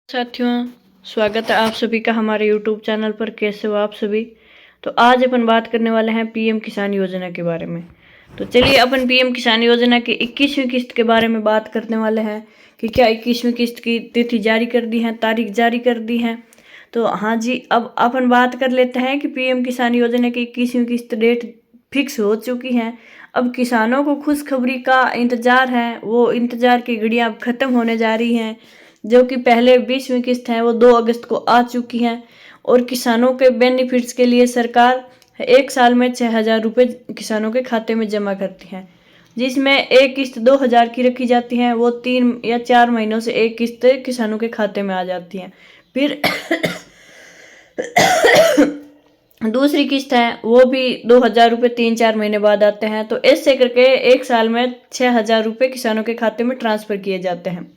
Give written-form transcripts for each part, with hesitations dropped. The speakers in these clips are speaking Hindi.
साथियों, स्वागत है आप सभी का हमारे यूट्यूब चैनल पर। कैसे हो आप सभी। तो आज अपन बात करने वाले हैं पीएम किसान योजना के बारे में। तो चलिए अपन पीएम किसान योजना की 21वीं किस्त के बारे में बात करने वाले हैं कि क्या 21वीं किस्त की तिथि जारी कर दी है, तारीख जारी कर दी है। तो हाँ जी, अब अपन बात कर लेते हैं कि पीएम किसान योजना की 21वीं किस्त डेट फिक्स हो चुकी है। अब किसानों को खुशखबरी का इंतजार है, वो इंतजार की घड़ियां अब खत्म होने जा रही हैं। जो कि पहले 20वीं किस्त है वो 2 अगस्त को आ चुकी है और किसानों के बेनिफिट्स के लिए सरकार 1 साल में 6,000 रुपये किसानों के खाते में जमा करती है, जिसमें एक किस्त 2,000 की रखी जाती है। वो 3 या 4 महीनों से एक किस्त किसानों के खाते में आ जाती है। फिर दूसरी किस्त है वो भी 2,000 रुपये 3-4 महीने बाद आते हैं। तो ऐसे करके 1 साल में 6,000 रुपये किसानों के खाते में ट्रांसफर किए जाते हैं।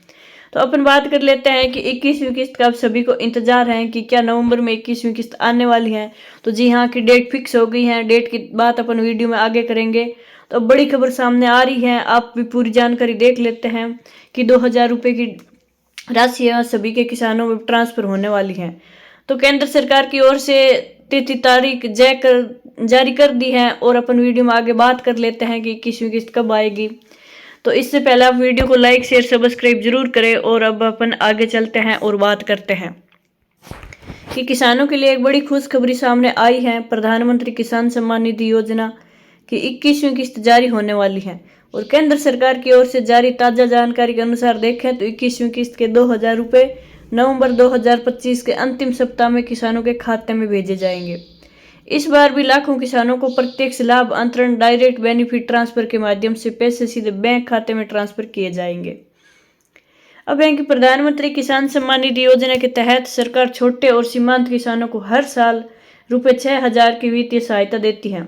तो अपन बात कर लेते हैं कि 21वीं किस्त का आप सभी को इंतजार है कि क्या नवंबर में 21वीं किस्त आने वाली है। तो जी हाँ, की डेट फिक्स हो गई है। डेट की बात अपन वीडियो में आगे करेंगे। तो अब बड़ी खबर सामने आ रही है, आप भी पूरी जानकारी देख लेते हैं कि 2,000 रुपये की राशि सभी के किसानों में ट्रांसफर होने वाली है। तो केंद्र सरकार की ओर से तिथि तारीख जारी कर दी है और अपन वीडियो में आगे बात कर लेते हैं कि 21वीं किस्त कब आएगी। तो इससे पहले आप वीडियो को लाइक शेयर सब्सक्राइब जरूर करें। और अब अपन आगे चलते हैं और बात करते हैं कि किसानों के लिए एक बड़ी खुशखबरी सामने आई है। प्रधानमंत्री किसान सम्मान निधि योजना की 21वीं किस्त जारी होने वाली है और केंद्र सरकार की ओर से जारी ताजा जानकारी के अनुसार देखें तो 21वीं किस्त के 2,000 रुपये नवंबर 2025 के अंतिम सप्ताह में किसानों के खाते में भेजे जाएंगे। इस बार भी लाखों किसानों को प्रत्यक्ष लाभ अंतरण डायरेक्ट बेनिफिट ट्रांसफर के माध्यम से पैसे सीधे बैंक खाते में ट्रांसफर किए जाएंगे। अब है कि प्रधानमंत्री किसान सम्मान निधि योजना के तहत सरकार छोटे और सीमांत किसानों को हर साल रुपये 6,000 की वित्तीय सहायता देती है,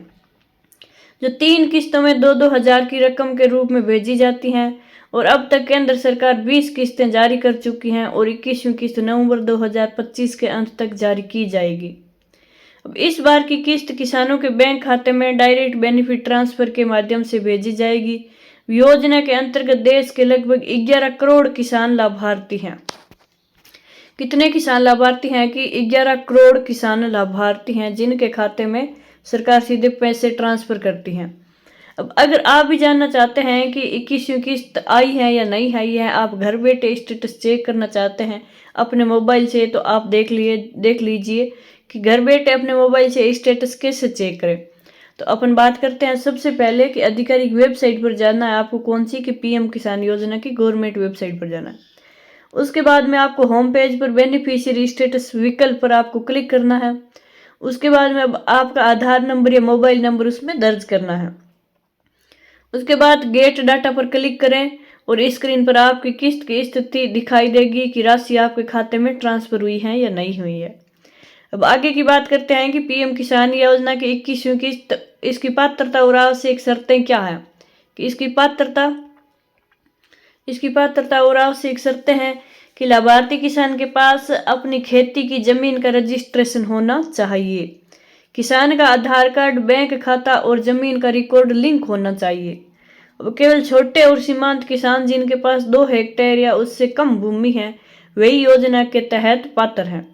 जो 3 किस्तों में 2-2 हजार की रकम के रूप में भेजी जाती हैं। और अब तक केंद्र सरकार 20 किस्तें जारी कर चुकी हैं और 21वीं किस्त नवंबर 2025 के अंत तक जारी की जाएगी। अब इस बार की किस्त किसानों के बैंक खाते में डायरेक्ट बेनिफिट ट्रांसफर के माध्यम से भेजी जाएगी। योजना के अंतर्गत देश के लगभग 11 करोड़ किसान लाभार्थी हैं। कितने किसान लाभार्थी हैं कि 11 करोड़ किसान लाभार्थी हैं जिनके खाते में सरकार सीधे पैसे ट्रांसफर करती है। अब अगर आप भी जानना चाहते हैं कि 21वीं किस्त आई है या नहीं आई है, आप घर बैठे स्टेटस चेक करना चाहते हैं अपने मोबाइल से, तो आप देख लीजिए कि घर बैठे अपने मोबाइल से स्टेटस कैसे चेक करें। तो अपन बात करते हैं सबसे पहले कि आधिकारिक वेबसाइट पर जाना है आपको, कौन सी कि पीएम किसान योजना की गवर्नमेंट वेबसाइट पर जाना है। उसके बाद में आपको होम पेज पर बेनिफिशियरी स्टेटस विकल्प पर आपको क्लिक करना है। उसके बाद में अब आपका आधार नंबर या मोबाइल नंबर उसमें दर्ज करना है। उसके बाद गेट डाटा पर क्लिक करें और स्क्रीन पर आपकी किस्त की स्थिति दिखाई देगी कि राशि आपके खाते में ट्रांसफर हुई है या नहीं हुई है। अब आगे की बात करते हैं कि पीएम किसान योजना की 21वीं किस्त, इसकी पात्रता और आवश्यक शर्तें क्या है। कि इसकी पात्रता और आवश्यक शर्तें हैं कि लाभार्थी किसान के पास अपनी खेती की जमीन का रजिस्ट्रेशन होना चाहिए। किसान का आधार कार्ड, बैंक खाता और जमीन का रिकॉर्ड लिंक होना चाहिए। अब केवल छोटे और सीमांत किसान जिनके पास 2 हेक्टेयर या उससे कम भूमि है वही योजना के तहत पात्र हैं।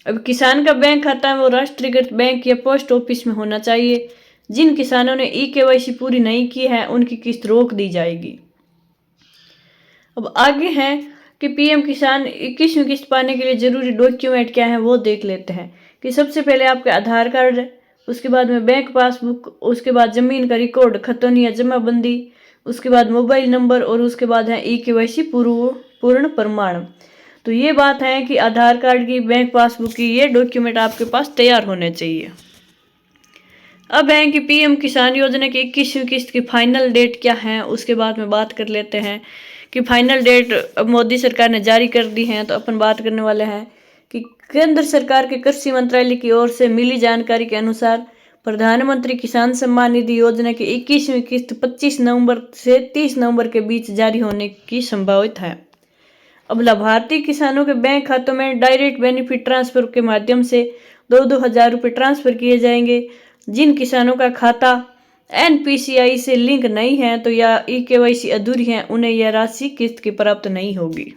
अब किसान का बैंक खाता है वो राष्ट्रीयकृत बैंक या पोस्ट ऑफिस में होना चाहिए। जिन किसानों ने KYC पूरी नहीं की है उनकी किस्त रोक दी जाएगी। अब आगे है कि पीएम किसान 21वीं किस्त पाने के लिए जरूरी डॉक्यूमेंट क्या है वो देख लेते हैं। कि सबसे पहले आपके आधार कार्ड है, उसके बाद में बैंक पासबुक, उसके बाद जमीन का रिकॉर्ड, खतौनी या जमाबंदी, उसके बाद मोबाइल नंबर और उसके बाद है KYC पूर्ण प्रमाण। तो ये बात है कि आधार कार्ड की, बैंक पासबुक की, ये डॉक्यूमेंट आपके पास तैयार होने चाहिए। अब है कि पीएम किसान योजना की 21वीं किस्त की फाइनल डेट क्या है, उसके बाद में बात कर लेते हैं कि फाइनल डेट अब मोदी सरकार ने जारी कर दी है। तो अपन बात करने वाले हैं कि केंद्र सरकार के कृषि मंत्रालय की ओर से मिली जानकारी के अनुसार प्रधानमंत्री किसान सम्मान निधि योजना की 21वीं किस्त 25 नवंबर से 30 नवंबर के बीच जारी होने की संभावित है। अब लाभार्थी किसानों के बैंक खातों में डायरेक्ट बेनिफिट ट्रांसफर के माध्यम से 2-2 हजार रुपये ट्रांसफर किए जाएंगे। जिन किसानों का खाता NPCI से लिंक नहीं है तो या KYC अधूरी है, उन्हें यह राशि किस्त की प्राप्त नहीं होगी।